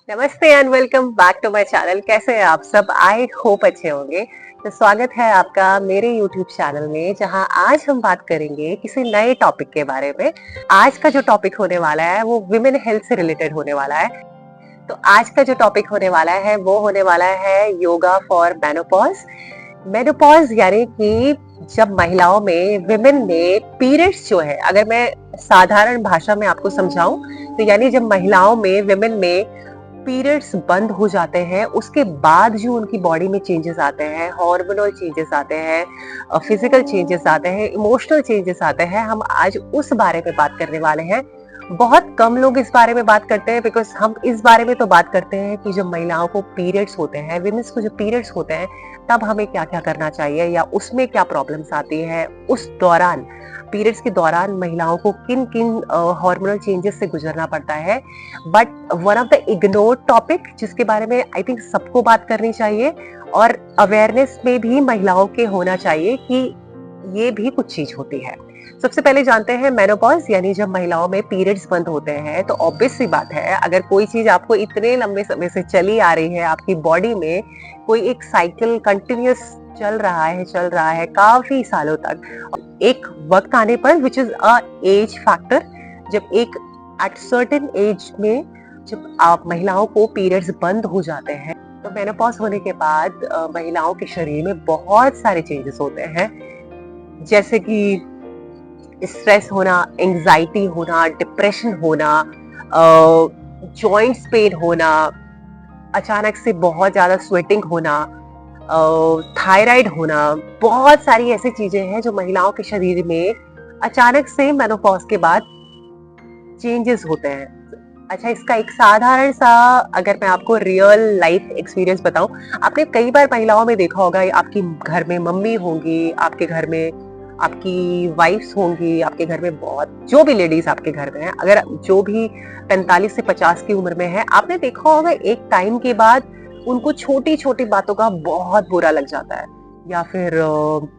नमस्ते and welcome back to my channel. कैसे हैं आप सब? आई होप अच्छे होंगे। तो स्वागत है आपका मेरे यूट्यूब चैनल में, जहां आज हम बात करेंगे किसी नए टॉपिक के बारे में। आज का जो टॉपिक होने वाला है वो विमेन हेल्थ से रिलेटेड होने वाला है। तो आज का जो टॉपिक होने वाला है वो होने वाला है योगा फॉर मेनोपॉज। मेनोपॉज यानी कि जब महिलाओं में, विमेन में पीरियड्स जो है, अगर मैं साधारण भाषा में आपको समझाऊं तो यानी जब महिलाओं में, विमेन में पीरियड्स बंद हो जाते हैं, उसके बाद जो उनकी बॉडी में चेंजेस आते हैं, हार्मोनल चेंजेस आते हैं, फिजिकल चेंजेस आते हैं, इमोशनल चेंजेस आते हैं, हम आज उस बारे में बात करने वाले हैं। बहुत कम लोग इस बारे में बात करते हैं, बिकॉज हम इस बारे में तो बात करते हैं कि जब महिलाओं को पीरियड्स होते हैं, विमेन्स को जो पीरियड्स होते हैं, तब हमें क्या क्या करना चाहिए या उसमें क्या प्रॉब्लम्स आती है, उस दौरान, पीरियड्स के दौरान महिलाओं को किन किन हार्मोनल चेंजेस से गुजरना पड़ता है। But one of the ignored topic जिसके बारे में आई थिंक सबको बात करनी चाहिए और अवेयरनेस में भी महिलाओं के होना चाहिए कि ये भी कुछ चीज होती है। सबसे पहले जानते हैं मेनोपॉज, यानी जब महिलाओं में पीरियड्स बंद होते हैं। तो ऑब्वियस सी बात है, अगर कोई चीज आपको इतने लंबे समय से चली आ रही है, आपकी बॉडी में कोई एक साइकिल कंटिन्यूअस चल रहा है काफी सालों तक, एक वक्त आने पर which is a age factor, जब एक एट सर्टेन एज में जब आप महिलाओं को पीरियड्स बंद हो जाते हैं, तो मेनोपॉज होने के बाद महिलाओं के शरीर में बहुत सारे चेंजेस होते हैं, जैसे कि स्ट्रेस होना, एंजाइटी होना, डिप्रेशन होना, जॉइंट्स पेन होना, अचानक से बहुत ज्यादा स्वेटिंग होना, थायराइड होना। बहुत सारी ऐसी चीजें हैं जो महिलाओं के शरीर में अचानक से मेनोपॉज के बाद चेंजेस होते हैं। अच्छा, इसका एक साधारण सा, अगर मैं आपको रियल लाइफ एक्सपीरियंस बताऊं, आपने कई बार महिलाओं में देखा होगा, आपकी घर में मम्मी होंगी, आपके घर में आपकी वाइफ्स होंगी, आपके घर में बहुत जो भी लेडीज आपके घर में है, अगर जो भी 45 से 50 की उम्र में है, आपने देखा होगा एक टाइम के बाद उनको छोटी छोटी बातों का बहुत बुरा लग जाता है, या फिर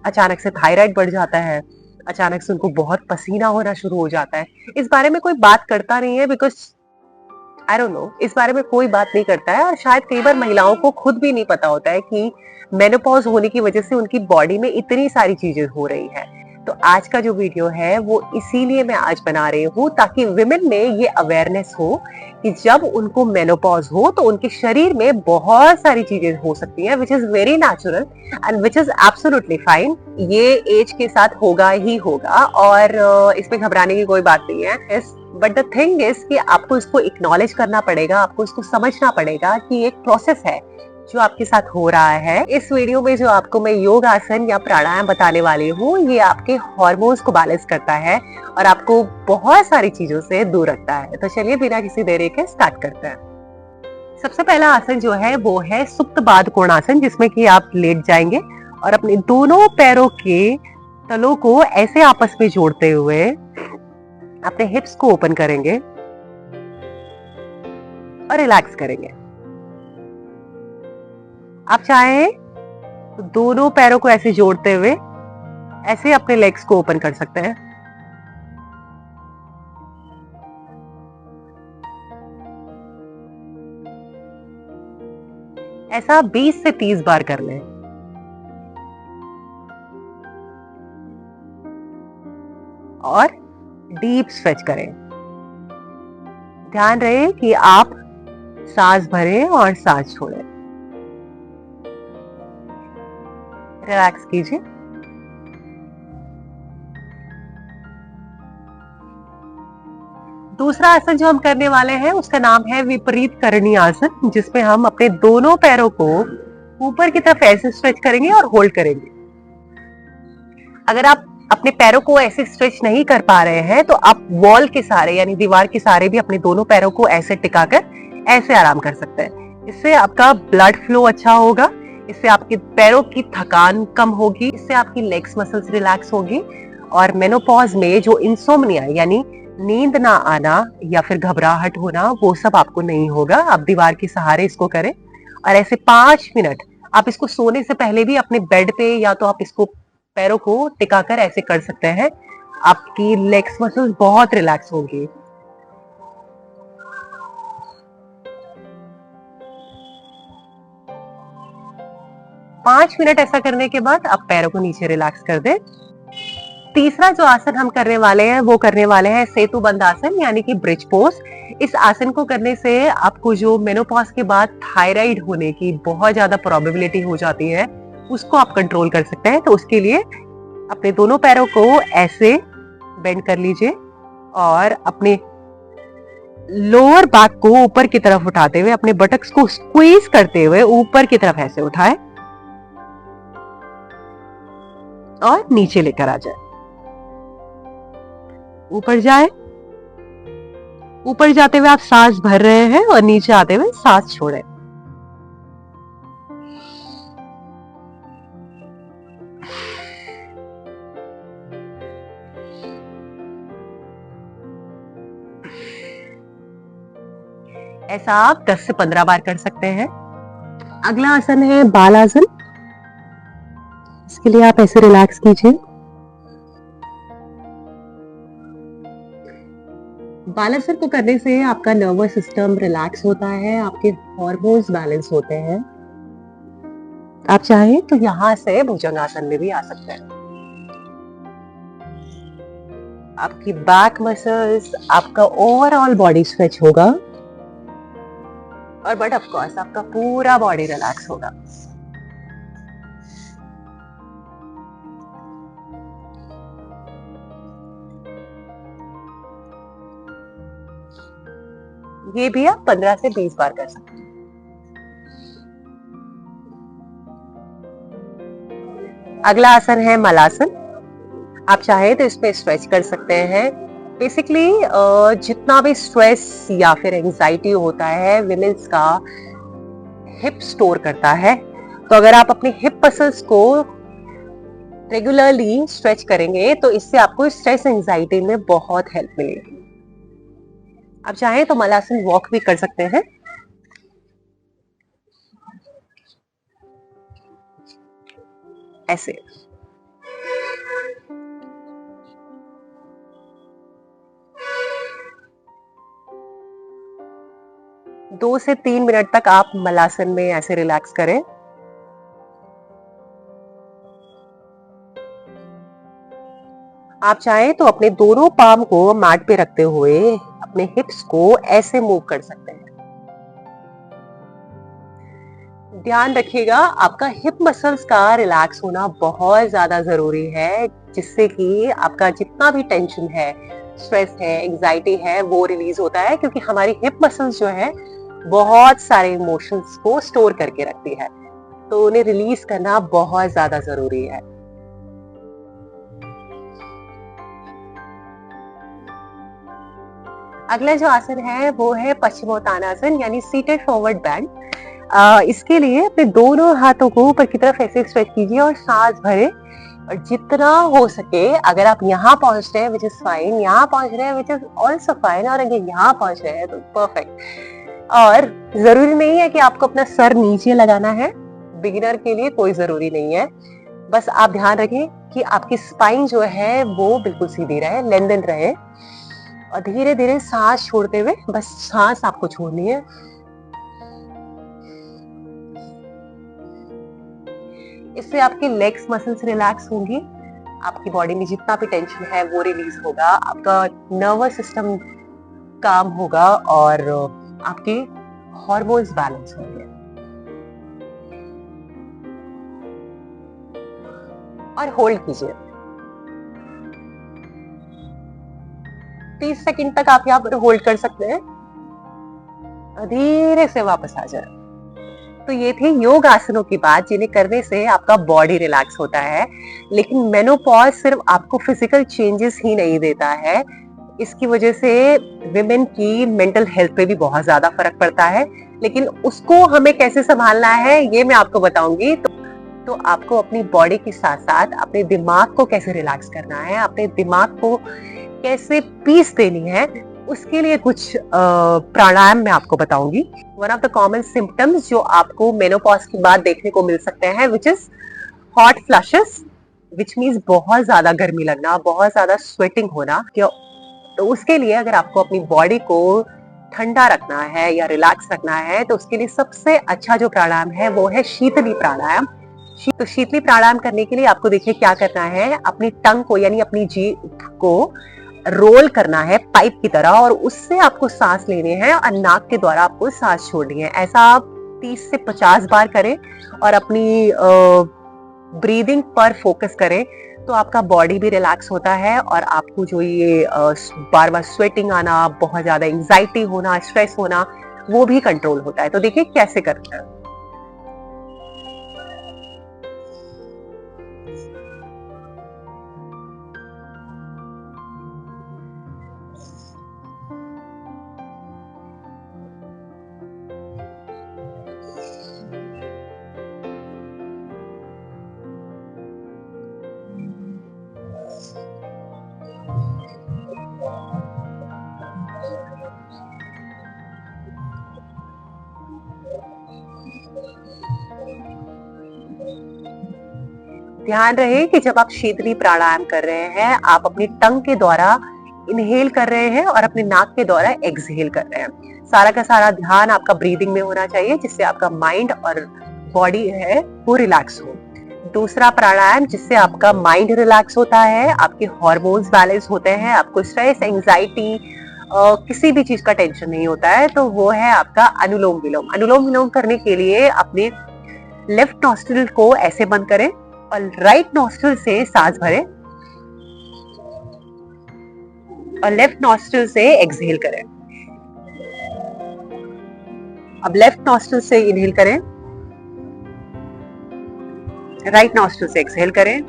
अचानक से थायराइड बढ़ जाता है, अचानक से उनको बहुत पसीना होना शुरू हो जाता है। इस बारे में कोई बात करता नहीं है, बिकॉज आई डोंट नो, इस बारे में कोई बात नहीं करता है, और शायद कई बार महिलाओं को खुद भी नहीं पता होता है कि मेनोपॉज होने की वजह से उनकी बॉडी में इतनी सारी चीजें हो रही है। तो आज का जो वीडियो है वो इसीलिए मैं आज बना रही हूँ, ताकि विमेन में ये अवेयरनेस हो कि जब उनको मेनोपॉज हो तो उनके शरीर में बहुत सारी चीजें हो सकती हैं, which is very natural and which is absolutely fine. ये एज के साथ होगा ही होगा, और इसमें घबराने की कोई बात नहीं है। बट द थिंग इज कि आपको इसको एक्नॉलेज करना पड़ेगा, आपको इसको समझना पड़ेगा कि एक प्रोसेस है जो आपके साथ हो रहा है। इस वीडियो में जो आपको मैं योग आसन या प्राणायाम बताने वाली हूँ, ये आपके हार्मोन्स को बैलेंस करता है और आपको बहुत सारी चीजों से दूर रखता है। तो चलिए बिना किसी देरी के स्टार्ट करते हैं। सबसे पहला आसन जो है वो है सुप्त बाध कोणासन, जिसमें कि आप लेट जाएंगे और अपने दोनों पैरों के तलों को ऐसे आपस में जोड़ते हुए अपने हिप्स को ओपन करेंगे और रिलैक्स करेंगे। आप चाहें तो दोनों पैरों को ऐसे जोड़ते हुए ऐसे अपने लेग्स को ओपन कर सकते हैं। ऐसा 20 से 30 बार कर लें। और डीप स्ट्रेच करें। ध्यान रहे कि आप सांस भरें और सांस छोड़ें। रिलैक्स कीजिए। दूसरा आसन जो हम करने वाले हैं उसका नाम है विपरीत करणी आसन, जिसमें हम अपने दोनों पैरों को ऊपर की तरफ ऐसे स्ट्रेच करेंगे और होल्ड करेंगे। अगर आप अपने पैरों को ऐसे स्ट्रेच नहीं कर पा रहे हैं तो आप वॉल के सहारे यानी दीवार के सहारे भी अपने दोनों पैरों को ऐसे टिकाकर ऐसे आराम कर सकते हैं। इससे आपका ब्लड फ्लो अच्छा होगा, इससे आपके पैरों की थकान कम होगी, इससे आपकी लेग्स मसल्स रिलैक्स होगी, और मेनोपॉज में जो इंसोम्निया यानी नींद ना आना या फिर घबराहट होना, वो सब आपको नहीं होगा। आप दीवार के सहारे इसको करें और ऐसे 5 मिनट आप इसको सोने से पहले भी अपने बेड पे या तो आप इसको पैरों को टिकाकर ऐसे कर सकते हैं। आपकी लेग्स मसल्स बहुत रिलैक्स होंगी। 5 मिनट ऐसा करने के बाद आप पैरों को नीचे रिलैक्स कर दें। तीसरा जो आसन हम करने वाले हैं वो करने वाले हैं सेतु बंद आसन यानी कि ब्रिज पोज। इस आसन को करने से आपको जो मेनोपॉज के बाद थायराइड होने की बहुत ज्यादा प्रोबेबिलिटी हो जाती है उसको आप कंट्रोल कर सकते हैं। तो उसके लिए अपने दोनों पैरों को ऐसे बेंड कर लीजिए और अपने लोअर बैक को ऊपर की तरफ उठाते हुए अपने बटक्स को स्क्वीज करते हुए ऊपर की तरफ ऐसे उठाए और नीचे लेकर आ जाए। ऊपर जाए, ऊपर जाते हुए आप सांस भर रहे हैं और नीचे आते हुए सांस छोड़े। ऐसा आप 10 से 15 बार कर सकते हैं। अगला आसन है बाल आसन। इसके लिए आप ऐसे रिलैक्स कीजिए। बाल आसन को करने से आपका नर्वस सिस्टम रिलैक्स होता है, आपके हार्मोन्स बैलेंस होते हैं। आप चाहें तो यहां से भुजंगासन में भी आ सकते हैं। आपकी बैक मसल्स, आपका ओवरऑल बॉडी स्ट्रेच होगा और बट ऑफ कोर्स आपका पूरा बॉडी रिलैक्स होगा। ये भी आप 15 से 20 बार कर सकते हैं। अगला आसन है मलासन। आप चाहे तो इसमें स्ट्रेच कर सकते हैं। बेसिकली जितना भी स्ट्रेस या फिर एंजाइटी होता है विमेन्स का हिप स्टोर करता है। तो अगर आप अपने हिप मसल्स को रेगुलरली स्ट्रेच करेंगे तो इससे आपको स्ट्रेस एंजाइटी में बहुत हेल्प मिलेगी। आप चाहें तो मलासन वॉक भी कर सकते हैं। ऐसे 2 से 3 मिनट तक आप मलासन में ऐसे रिलैक्स करें। आप चाहें तो अपने दोनों पाम को मैट पे रखते हुए अपने हिप्स को ऐसे मूव कर सकते हैं। ध्यान रखिएगा आपका हिप मसल्स का रिलैक्स होना बहुत ज्यादा जरूरी है, जिससे कि आपका जितना भी टेंशन है, स्ट्रेस है, एंजाइटी है वो रिलीज होता है, क्योंकि हमारी हिप मसल्स जो है बहुत सारे इमोशंस को स्टोर करके रखती है, तो उन्हें रिलीज करना बहुत ज्यादा जरूरी है। अगला जो आसन है वो है पश्चिमोत्तानासन यानी सीटेड फॉरवर्ड बैंड। इसके लिए अपने दोनों हाथों को ऊपर की तरफ ऐसे स्ट्रेच कीजिए और सांस भरे, और जितना हो सके अगर आप यहाँ पहुंच रहे हैं विच इज फाइन, यहाँ पहुंच रहे हैं विच इज ऑल्सो फाइन, और अगर यहाँ पहुंच रहे हैं तो परफेक्ट। और जरूरी नहीं है कि आपको अपना सर नीचे लगाना है, बिगिनर के लिए कोई जरूरी नहीं है। बस आप ध्यान रखें कि आपकी स्पाइन जो है वो बिल्कुल सीधी रहे, लेंथन रहे, और धीरे धीरे सांस छोड़ते हुए बस सांस आपको छोड़नी है। इससे आपकी लेग्स मसल्स रिलैक्स होंगी, आपकी बॉडी में जितना भी टेंशन है वो रिलीज होगा, आपका नर्वस सिस्टम काम होगा और आपके हार्मोन्स बैलेंस होंगे। और होल्ड कीजिए 30 सेकंड तक। आप यहाँ पर होल्ड कर सकते हैं, धीरे से वापस आ जाए। तो ये थी योग आसनों की बात, जिन्हें करने से आपका बॉडी रिलैक्स होता है। लेकिन मेनोपॉज सिर्फ आपको फिजिकल चेंजेस ही नहीं देता है, इसकी वजह से विमेन की मेंटल हेल्थ पे भी बहुत ज्यादा फर्क पड़ता है। लेकिन उसको हमें कैसे संभालना है ये मैं आपको बताऊंगी। तो आपको अपनी बॉडी के साथ साथ अपने दिमाग को कैसे रिलैक्स करना है, अपने दिमाग को कैसे पीस देनी है, उसके लिए कुछ प्राणायाम मैं आपको बताऊंगी। One of the common symptoms जो आपको मेनोपॉज के बाद देखने को मिल सकते हैं which is hot flushes, which means बहुत ज्यादा गर्मी लगना, बहुत ज्यादा स्वेटिंग होना। तो उसके लिए अगर आपको अपनी बॉडी को ठंडा रखना है या रिलैक्स रखना है तो उसके लिए सबसे अच्छा जो प्राणायाम है वो है शीतली प्राणायाम। तो शीतली प्राणायाम करने के लिए आपको देखिए क्या करना है, अपनी टंग को यानी अपनी जीभ को रोल करना है पाइप की तरह और उससे आपको सांस लेने हैं और नाक के द्वारा आपको सांस छोड़नी है। ऐसा आप 30 से 50 बार करें और अपनी ब्रीदिंग पर फोकस करें तो आपका बॉडी भी रिलैक्स होता है और आपको जो ये बार बार स्वेटिंग आना, बहुत ज्यादा एंजाइटी होना, स्ट्रेस होना, वो भी कंट्रोल होता है। तो देखिए कैसे करते हैं। ध्यान रहे कि जब आप शीतली प्राणायाम कर रहे हैं, आप अपनी टंग के द्वारा इनहेल कर रहे हैं और अपने नाक के द्वारा एक्सहेल कर रहे हैं। सारा का सारा ध्यान आपका ब्रीदिंग में होना चाहिए जिससे आपका माइंड और बॉडी है वो रिलैक्स हो। दूसरा प्राणायाम जिससे आपका माइंड रिलैक्स होता है, आपके हार्मोन्स बैलेंस होते हैं, आपको स्ट्रेस, एंजाइटी किसी भी चीज का टेंशन नहीं होता है, तो वो है आपका अनुलोम विलोम। अनुलोम विलोम करने के लिए अपने लेफ्ट नॉस्ट्रिल को ऐसे बंद करें और राइट नॉस्ट्रिल से सांस भरें और लेफ्ट नॉस्ट्रिल से एक्सहेल करें। अब लेफ्ट नॉस्ट्रिल से इनहेल करें, राइट नॉस्ट्रिल से एक्सहेल करें।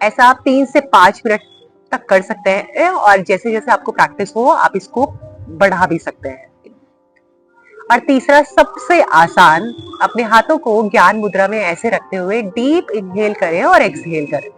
ऐसा आप 3 से 5 मिनट तक कर सकते हैं और जैसे जैसे आपको प्रैक्टिस हो आप इसको बढ़ा भी सकते हैं। और तीसरा सबसे आसान, अपने हाथों को ज्ञान मुद्रा में ऐसे रखते हुए डीप इनहेल करें और एक्सहेल करें।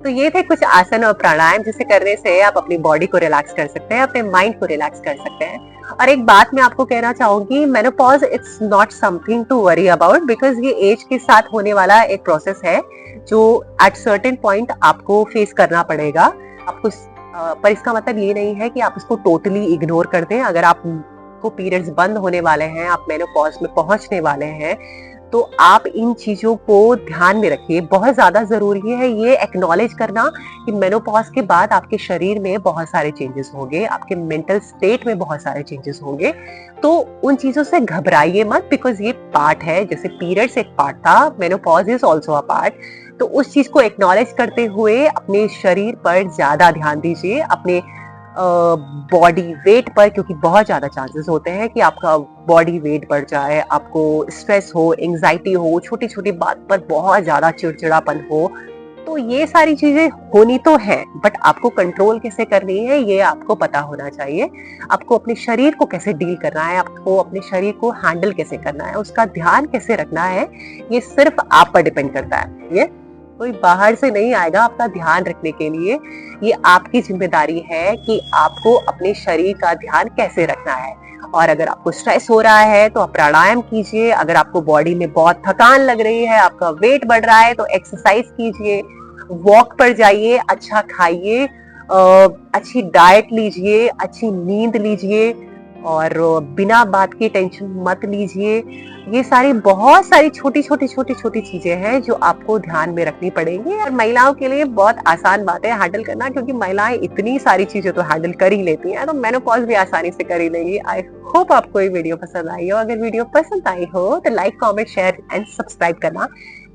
तो ये थे कुछ आसन और प्राणायाम जिसे करने से आप अपनी बॉडी को रिलैक्स कर सकते हैं, अपने माइंड को रिलैक्स कर सकते हैं। और एक बात मैं आपको कहना चाहूंगी, menopause it's not something to worry about, because ये एज के साथ होने वाला एक प्रोसेस है जो एट सर्टेन पॉइंट आपको फेस करना पड़ेगा। आपको पर इसका मतलब ये नहीं है कि आप इसको टोटली इग्नोर कर दें। अगर आपको पीरियड्स बंद होने वाले हैं, आप मेनोपॉज में पहुंचने वाले हैं, तो आप इन चीजों को ध्यान में रखिए। बहुत ज्यादा जरूरी है ये एक्नॉलेज करना कि मेनोपॉज के बाद आपके शरीर में बहुत सारे चेंजेस होंगे, आपके मेंटल स्टेट में बहुत सारे चेंजेस होंगे। तो उन चीजों से घबराइए मत, बिकॉज ये पार्ट है। जैसे पीरियड्स एक पार्ट था, menopause is also a part. तो उस चीज को एक्नॉलेज करते हुए अपने शरीर पर ज्यादा ध्यान दीजिए, अपने बॉडी वेट पर, क्योंकि बहुत ज्यादा चांसेस होते हैं कि आपका बॉडी वेट बढ़ जाए, आपको स्ट्रेस हो, एंजाइटी हो, छोटी छोटी बात पर बहुत ज्यादा चिड़चिड़ापन हो। तो ये सारी चीजें होनी तो है, बट आपको कंट्रोल कैसे करनी है ये आपको पता होना चाहिए। आपको अपने शरीर को कैसे डील करना है, आपको अपने शरीर को हैंडल कैसे करना है, उसका ध्यान कैसे रखना है, ये सिर्फ आप पर डिपेंड करता है। ये कोई बाहर से नहीं आएगा आपका ध्यान रखने के लिए। ये आपकी जिम्मेदारी है कि आपको अपने शरीर का ध्यान कैसे रखना है। और अगर आपको स्ट्रेस हो रहा है तो आप प्राणायाम कीजिए। अगर आपको बॉडी में बहुत थकान लग रही है, आपका वेट बढ़ रहा है, तो एक्सरसाइज कीजिए, वॉक पर जाइए, अच्छा खाइए, अच्छी डाइट लीजिए, अच्छी नींद लीजिए और बिना बात की टेंशन मत लीजिए। ये सारी बहुत सारी छोटी छोटी चीजें हैं जो आपको ध्यान में रखनी पड़ेंगी। और महिलाओं के लिए बहुत आसान बात है हैंडल करना, क्योंकि महिलाएं इतनी सारी चीजें तो हैंडल कर ही लेती हैं, तो मेनोपॉज भी आसानी से कर ही लेंगी। आई होप आपको ये वीडियो पसंद आई हो। अगर वीडियो पसंद आई हो तो like, comment, share and subscribe करना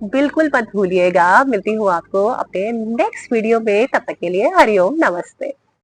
बिल्कुल मत भूलिएगा। मिलती हूँ आपको अपने नेक्स्ट वीडियो में, तब तक के लिए हरिओम, नमस्ते।